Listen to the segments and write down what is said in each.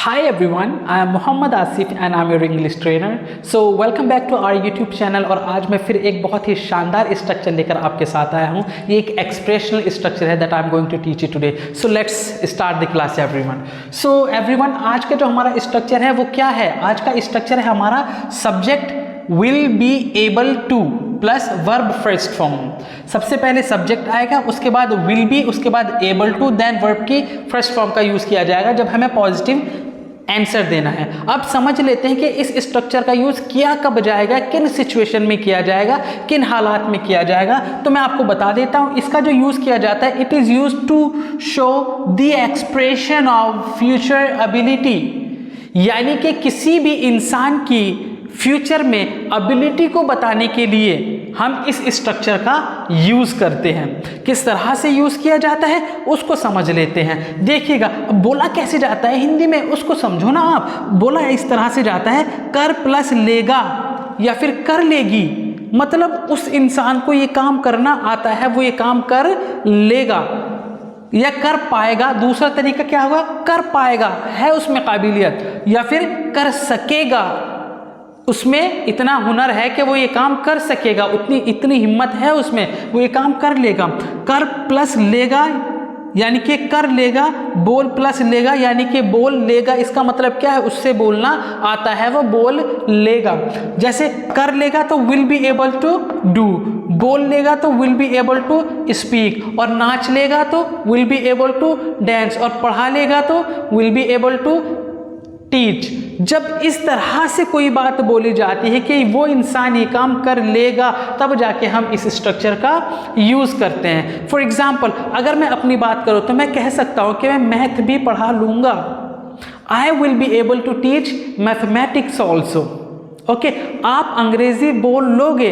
Hi everyone, I am Mohammad Asif and I am your English trainer. So welcome back to our YouTube channel और आज मैं फिर एक बहुत ही शानदार स्ट्रक्चर लेकर आपके साथ आया हूँ। ये एक एक्सप्रेशनल स्ट्रक्चर है that I am going to teach you today. So let's start the class everyone. So everyone, आज का जो हमारा स्ट्रक्चर है वो क्या है? आज का स्ट्रक्चर है हमारा subject will be able to plus verb first form. सबसे पहले सब्जेक्ट आएगा, उसके बाद विल बी, उसके बाद एबल टू, देन वर्ब की फर्स्ट फॉर्म का यूज किया जाएगा जब हमें पॉजिटिव आंसर देना है। अब समझ लेते हैं कि इस स्ट्रक्चर का यूज किया कब जाएगा, किन सिचुएशन में किया जाएगा, किन हालात में किया जाएगा। तो मैं आपको बता देता हूं, इसका जो यूज किया जाता है, it is use to show the expression of future ability, यानी कि किसी भी इंसान की फ्यूचर में एबिलिटी को बताने के लिए हम इस स्ट्रक्चर का यूज करते हैं। किस तरह से यूज किया जाता है उसको समझ लेते हैं। देखिएगा बोला कैसे जाता है हिंदी में, उसको समझो ना आप। बोला इस तरह से जाता है, कर प्लस लेगा या फिर कर लेगी, मतलब उस इंसान को ये काम करना आता है, वो ये काम कर लेगा या कर पाएगा। दूसरा तरीका क्या होगा, कर पाएगा, है उसमें काबिलियत, या फिर कर सकेगा, उसमें इतना हुनर है कि वो ये काम कर सकेगा, इतनी हिम्मत है उसमें, वो ये काम कर लेगा। कर प्लस लेगा यानी कि कर लेगा, बोल प्लस लेगा यानी कि बोल लेगा। इसका मतलब क्या है, उससे बोलना आता है, वो बोल लेगा। जैसे कर लेगा तो will be able to do, बोल लेगा तो will be able to speak, और नाच लेगा तो will be able to dance, और पढ़ा लेगा तो will be able to teach. जब इस तरह से कोई बात बोली जाती है कि वो इंसान ये काम कर लेगा, तब जाके हम इस स्ट्रक्चर का यूज करते हैं। फॉर एग्जाम्पल, अगर मैं अपनी बात करूं तो मैं कह सकता हूं कि मैं मैथ भी पढ़ा लूंगा। I will be able to teach mathematics also. Okay, आप अंग्रेजी बोल लोगे,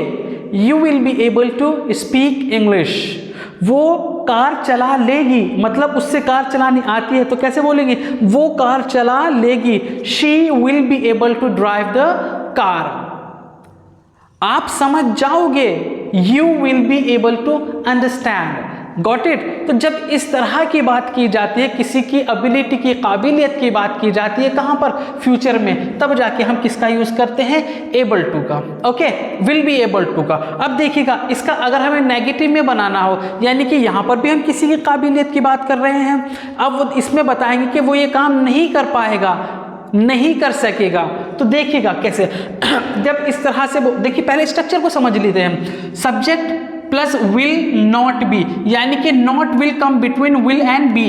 you will be able to speak English. वो कार चला लेगी, मतलब उससे कार चलानी आती है, तो कैसे बोलेंगे, वो कार चला लेगी। She will be able to drive the car. आप समझ जाओगे, you will be able to understand. Got it. तो जब इस तरह की बात की जाती है, किसी की एबिलिटी की, काबिलियत की बात की जाती है, कहां पर, फ्यूचर में, तब जाके हम किसका यूज करते हैं, एबल टू का। Okay, will be able to का। अब देखिएगा, इसका अगर हमें नेगेटिव में बनाना हो, यानी कि यहां पर भी हम किसी की काबिलियत की बात कर रहे हैं, अब वो इसमें बताएंगे कि वो ये काम नहीं कर पाएगा, नहीं कर सकेगा। तो देखिएगा कैसे जब इस तरह से देखिए, पहले स्ट्रक्चर को समझ लेते हैं। Subject plus will not be, यानी कि not will come between will and be.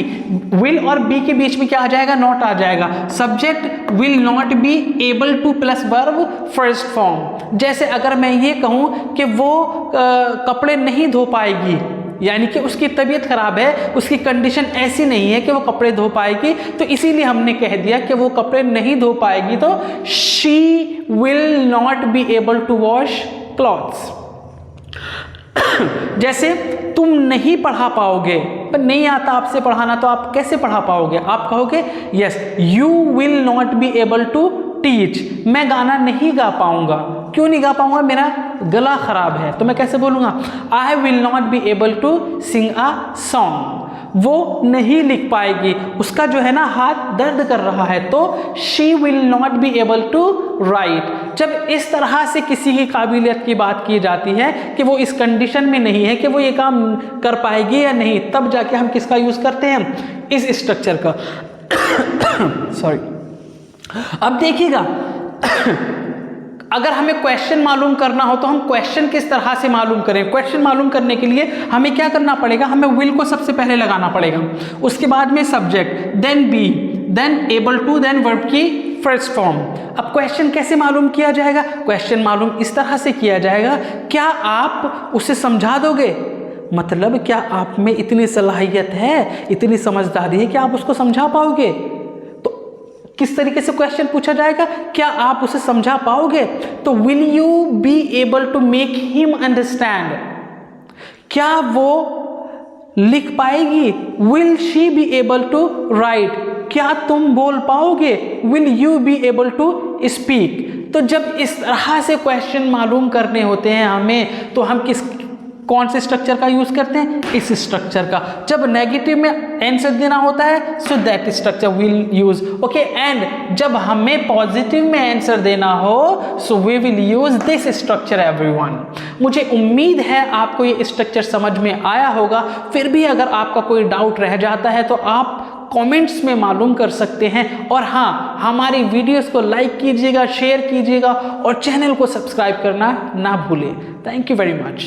Will और बी के बीच में क्या आ जाएगा, नॉट आ जाएगा। Subject will not be able to plus verb first form. जैसे अगर मैं ये कहूं कि वो कपड़े नहीं धो पाएगी, यानी कि उसकी तबीयत खराब है, उसकी कंडीशन ऐसी नहीं है कि वो कपड़े धो पाएगी, तो इसीलिए हमने कह दिया कि वो कपड़े नहीं धो पाएगी, तो she will not be able to wash clothes. जैसे तुम नहीं पढ़ा पाओगे, पर नहीं आता आपसे पढ़ाना, तो आप कैसे पढ़ा पाओगे, आप कहोगे yes, you will not be able to teach. मैं गाना नहीं गा पाऊंगा, क्यों नहीं गा पाऊंगा, मेरा गला खराब है, तो मैं कैसे बोलूंगा, I will not be able to sing a song. वो नहीं लिख पाएगी, उसका जो है ना हाथ दर्द कर रहा है, तो she will not be able to write. जब इस तरह से किसी की काबिलियत की बात की जाती है कि वो इस कंडीशन में नहीं है कि वो ये काम कर पाएगी या नहीं, तब जाके हम किसका यूज करते हैं, इस स्ट्रक्चर का। सॉरी। अब देखिएगा, अगर हमें क्वेश्चन मालूम करना हो तो हम क्वेश्चन किस तरह से मालूम करें। क्वेश्चन मालूम करने के लिए हमें क्या करना पड़ेगा, हमें विल को सबसे पहले लगाना पड़ेगा, उसके बाद में subject, then be, then able to, then verb की फर्स्ट फॉर्म। अब क्वेश्चन कैसे मालूम किया जाएगा, क्वेश्चन मालूम इस तरह से किया जाएगा, क्या आप उसे समझा दोगे, मतलब क्या आप में इतनी सलाहियत है, इतनी समझदारी है कि आप उसको समझा पाओगे। किस तरीके से क्वेश्चन पूछा जाएगा, क्या आप उसे समझा पाओगे, तो will you be able to make him understand. क्या वो लिख पाएगी, will she be able to write. क्या तुम बोल पाओगे, will you be able to speak. तो जब इस तरह से क्वेश्चन मालूम करने होते हैं हमें, तो हम कौन से स्ट्रक्चर का यूज करते हैं? इस स्ट्रक्चर का। जब नेगेटिव में आंसर देना होता है so that structure will use, okay. And जब हमें पॉजिटिव में आंसर देना हो so we will use this structure everyone. मुझे उम्मीद है आपको ये स्ट्रक्चर समझ में आया होगा। फिर भी अगर आपका कोई डाउट रह जाता है तो आप कमेंट्स में मालूम कर सकते हैं। और हाँ, हमारी वीडियोस को लाइक कीजिएगा, शेयर कीजिएगा और चैनल को सब्सक्राइब करना ना भूलें। Thank you very much.